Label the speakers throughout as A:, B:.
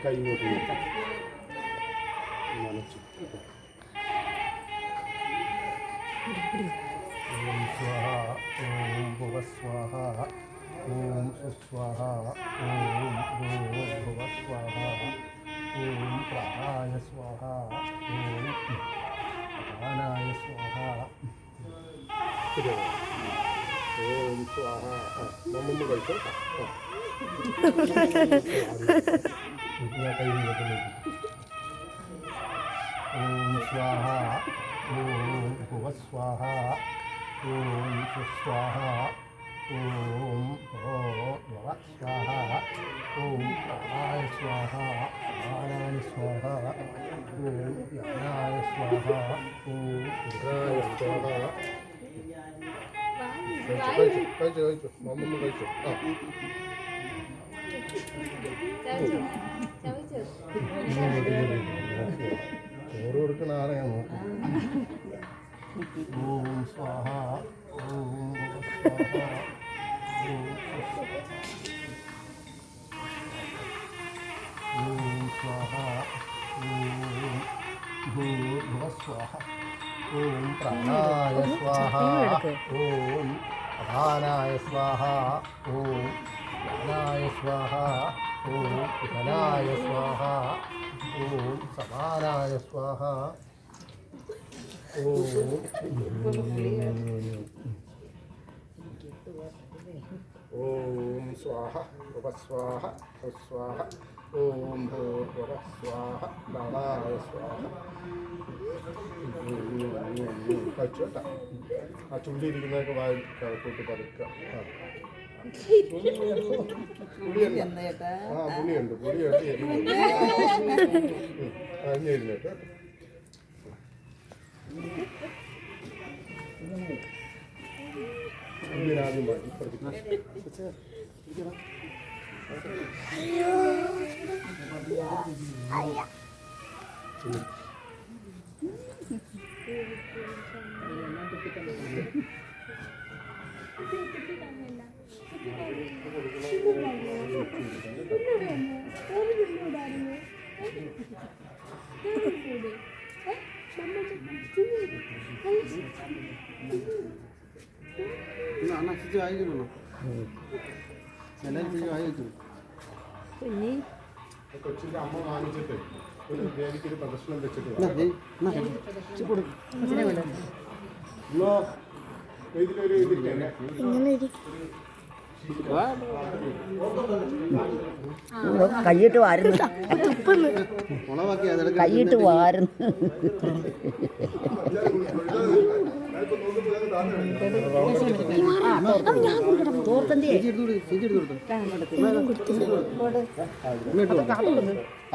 A: കൈ ഇങ്ങോട്ട് നനച്ചു. ഓം സ്വാഹ ഓം ഭുവസ്വാഹ ഓം സുസ്വാഹ ഓം ഭുവസ്വാഹ ഓം പ്രാണായ സ്വാഹ ഓം പ്രാണായ സ്വാഹ ഓം സ്വാഹ. മമ്മ കഴിച്ചോ. ഞാൻ കൈ ഇങ്ങോട്ട് നോക്കി. ഓം സ്വാഹ ഓം ഭുവസ്വാഹ ഓം സുസ്വാഹ ഓം ഭവസ്വാഹ ഓം പ്രാണായ സ്വാഹ പ്രാണായ സ്വാഹ ഓം ജ്ഞാനായ സ്വാഹ ഓം രുദ്രായ സ്വാഹ. കഴിച്ചു മമ്മ കഴിച്ചു. ചോറ് കൊടുക്കണ ആളെ ഞാൻ നോക്കും. ഓം സ്വാഹ ഓം സ്വാഹ ഓം സ്വാഹ ഓം ഭൂർഭുവസ്വാഹ ഓം പ്രാണായ സ്വാഹ ഓം പ്രധാനായ സ്വാഹ ഓം ജ്ഞാനായ സ്വാഹ ഓം ധനായ സ്വാഹ ഓം സമാനായ സ്വാഹ ഓം സ്വാഹ ഭുവസ്വാഹ സ്വസ്വാഹ ഓം ഭൂർഭുവസ്വാഹ പ്രാണായ സ്വാഹ. കഴിച്ചു കേട്ടോ. ആ ചുണ്ടിരിക്കുന്നതൊക്കെ വായി കൂട്ടി പതുക്കുക. പുളിയുണ്ട് പുളിയുണ്ട് എഴുന്നേറ്റ്. ആദ്യം മാറ്റി കൊച്ചിൻ്റെ അമ്മ വാങ്ങിച്ചിട്ട് ഒരു ദേവിക്കൊരു പ്രദർശനം വെച്ചിട്ട് ഇതിലൊരു ഇതില്ലേ
B: കൈയിട്ട് വാരുന്നു കൈയിട്ട് വാരുന്നു.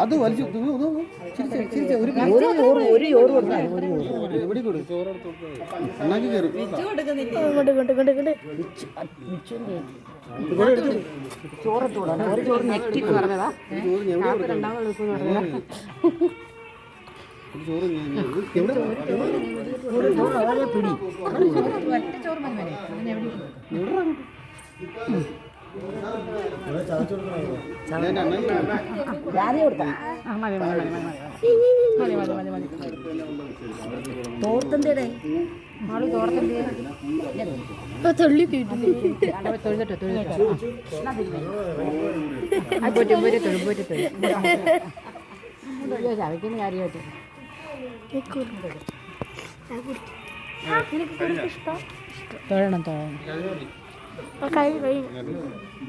A: അത് വലിച്ചു
B: ഒരു ചോറ് കൊടുത്താൽ ചോറെടുത്തോടാണ്. ഒരു ചോറ് നെറ്റി പറഞ്ഞതാ. പിടി തോർത്തന്തേടെ ആള് തോർത്തന്തേ തൊള്ളി ചവയ്ക്കുന്ന കാര്യമായിട്ട് തൊഴണം തൊഴണം.